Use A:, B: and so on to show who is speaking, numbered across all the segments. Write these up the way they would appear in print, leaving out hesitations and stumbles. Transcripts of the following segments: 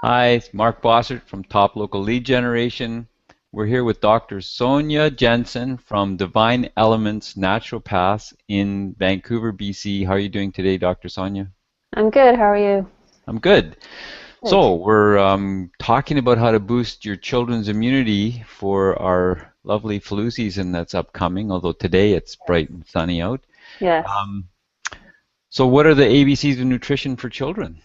A: Hi, it's Mark Bossert from Top Local Lead Generation. We're here with Dr. Sonya Jensen from Divine Elements Naturopaths in Vancouver, BC. How are you doing today, Dr. Sonya?
B: I'm good. How are you?
A: I'm good.
B: Good.
A: So, we're talking about how to boost your children's immunity for our lovely flu season that's upcoming, although today it's bright and sunny out.
B: Yes.
A: Um, so, what are the ABCs of nutrition for children?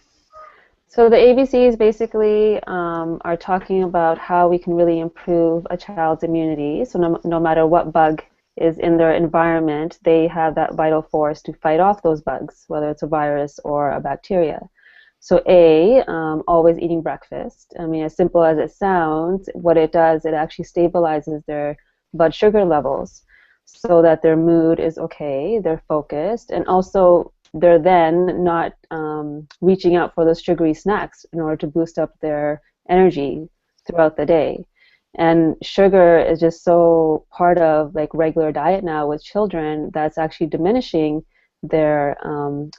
B: So the ABCs basically are talking about how we can really improve a child's immunity. So no matter what bug is in their environment, they have that vital force to fight off those bugs, whether it's a virus or a bacteria. So A, always eating breakfast. I mean, as simple as it sounds, what it does, it actually stabilizes their blood sugar levels so that their mood is okay, they're focused, and also they're then not reaching out for those sugary snacks in order to boost up their energy throughout the day. And sugar is just so part of like regular diet now with children that's actually diminishing their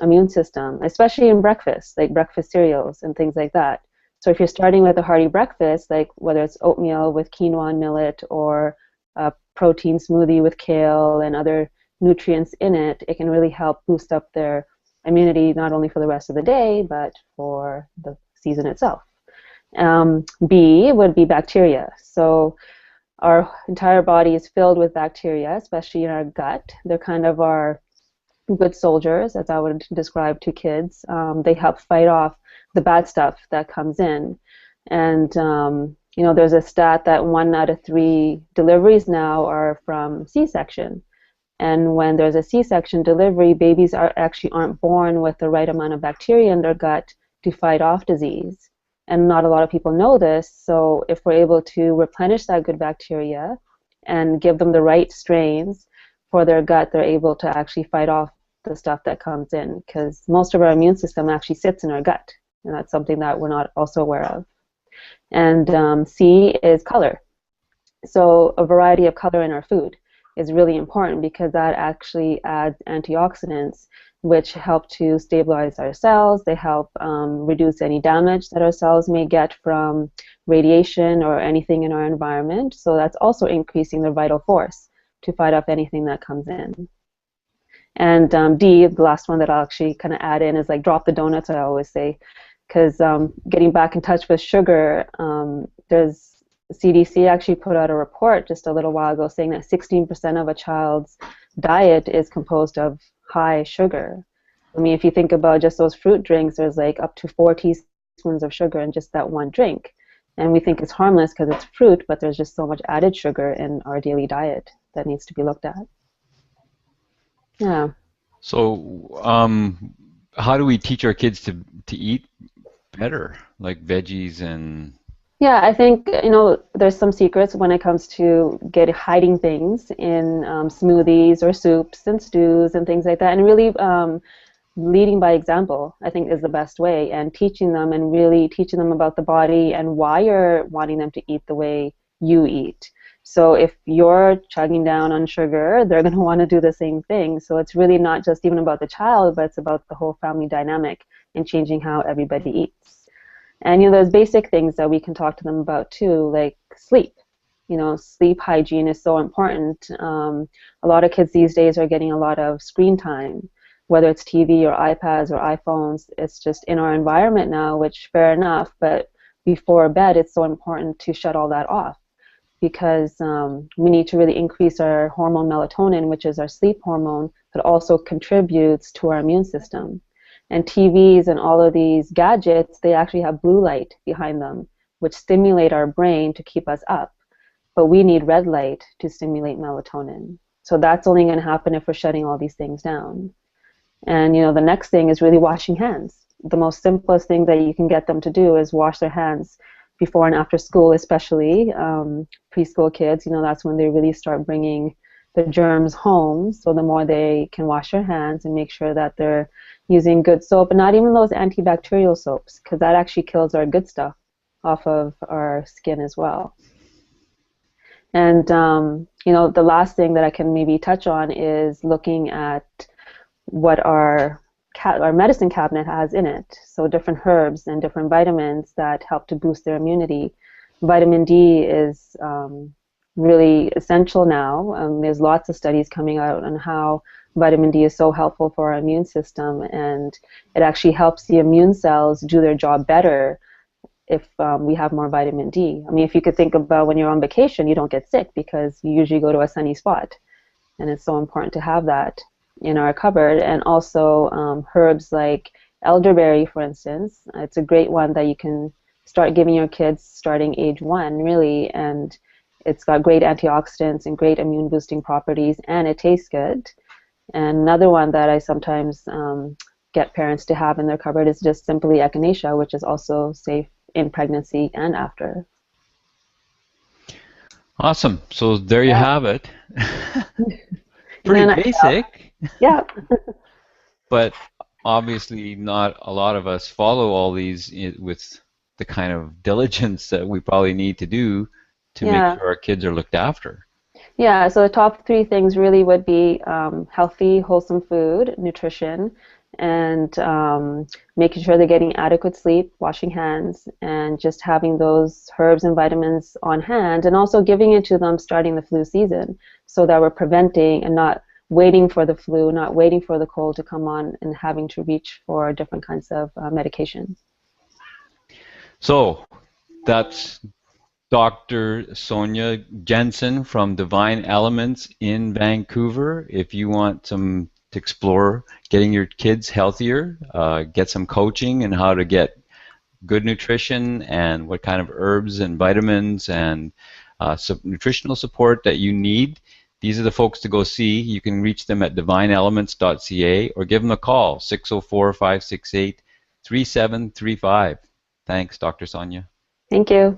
B: immune system, especially in breakfast, like breakfast cereals and things like that. So if you're starting with a hearty breakfast, like whether it's oatmeal with quinoa and millet or a protein smoothie with kale and other nutrients in it, it can really help boost up their immunity not only for the rest of the day, but for the season itself. B would be bacteria. So our entire body is filled with bacteria, especially in our gut. They're kind of our good soldiers, as I would describe to kids. They help fight off the bad stuff that comes in. And, there's a stat that 1 out of 3 deliveries now are from C-section. And when there's a C-section delivery, babies actually aren't born with the right amount of bacteria in their gut to fight off disease. And not a lot of people know this, so if we're able to replenish that good bacteria and give them the right strains for their gut, they're able to actually fight off the stuff that comes in, because most of our immune system actually sits in our gut, and that's something that we're not also aware of. And C is color. So a variety of color in our food is really important because that actually adds antioxidants which help to stabilize our cells. They help reduce any damage that our cells may get from radiation or anything in our environment. So that's also increasing their vital force to fight off anything that comes in. And D, the last one that I'll actually kind of add in is like drop the donuts, I always say, because getting back in touch with sugar, there's CDC actually put out a report just a little while ago saying that 16% of a child's diet is composed of high sugar. I mean, if you think about just those fruit drinks, there's like up to 4 teaspoons of sugar in just that one drink. And we think it's harmless because it's fruit, but there's just so much added sugar in our daily diet that needs to be looked at. Yeah.
A: So, how do we teach our kids to eat better, like veggies and
B: Yeah, I think there's some secrets when it comes to hiding things in smoothies or soups and stews and things like that, and really leading by example, I think, is the best way, and teaching them and really teaching them about the body and why you're wanting them to eat the way you eat. So if you're chugging down on sugar, they're going to want to do the same thing. So it's really not just even about the child, but it's about the whole family dynamic and changing how everybody eats. And there's basic things that we can talk to them about too, like sleep. Sleep hygiene is so important. A lot of kids these days are getting a lot of screen time, whether it's TV or iPads or iPhones. It's just in our environment now, which fair enough, but before bed it's so important to shut all that off because we need to really increase our hormone melatonin, which is our sleep hormone, that also contributes to our immune system. And TVs and all of these gadgets, they actually have blue light behind them, which stimulate our brain to keep us up. But we need red light to stimulate melatonin. So that's only going to happen if we're shutting all these things down. And the next thing is really washing hands. The most simplest thing that you can get them to do is wash their hands before and after school, especially preschool kids. That's when they really start bringing the germs home. So the more they can wash their hands and make sure that they're using good soap, and not even those antibacterial soaps, because that actually kills our good stuff off of our skin as well. And the last thing that I can maybe touch on is looking at what our our medicine cabinet has in it. So different herbs and different vitamins that help to boost their immunity. Vitamin D is really essential now. There's lots of studies coming out on how vitamin D is so helpful for our immune system, and it actually helps the immune cells do their job better if we have more vitamin D. I mean, if you could think about when you're on vacation, you don't get sick because you usually go to a sunny spot, and it's so important to have that in our cupboard. And also herbs like elderberry, for instance. It's a great one that you can start giving your kids starting age 1, really, and it's got great antioxidants and great immune boosting properties, and it tastes good. And another one that I sometimes get parents to have in their cupboard is just simply echinacea, which is also safe in pregnancy and after.
A: Awesome. So there you have it. Pretty basic.
B: Yeah.
A: But obviously not a lot of us follow all these with the kind of diligence that we probably need to do to make sure our kids are looked after.
B: Yeah, so the top 3 things really would be healthy, wholesome food, nutrition, and making sure they're getting adequate sleep, washing hands, and just having those herbs and vitamins on hand, and also giving it to them starting the flu season so that we're preventing and not waiting for the flu, not waiting for the cold to come on and having to reach for different kinds of medications.
A: So that's Dr. Sonya Jensen from Divine Elements in Vancouver. If you want to explore getting your kids healthier, get some coaching and how to get good nutrition and what kind of herbs and vitamins and nutritional support that you need, these are the folks to go see. You can reach them at divineelements.ca or give them a call, 604-568-3735. Thanks, Dr. Sonya.
B: Thank you.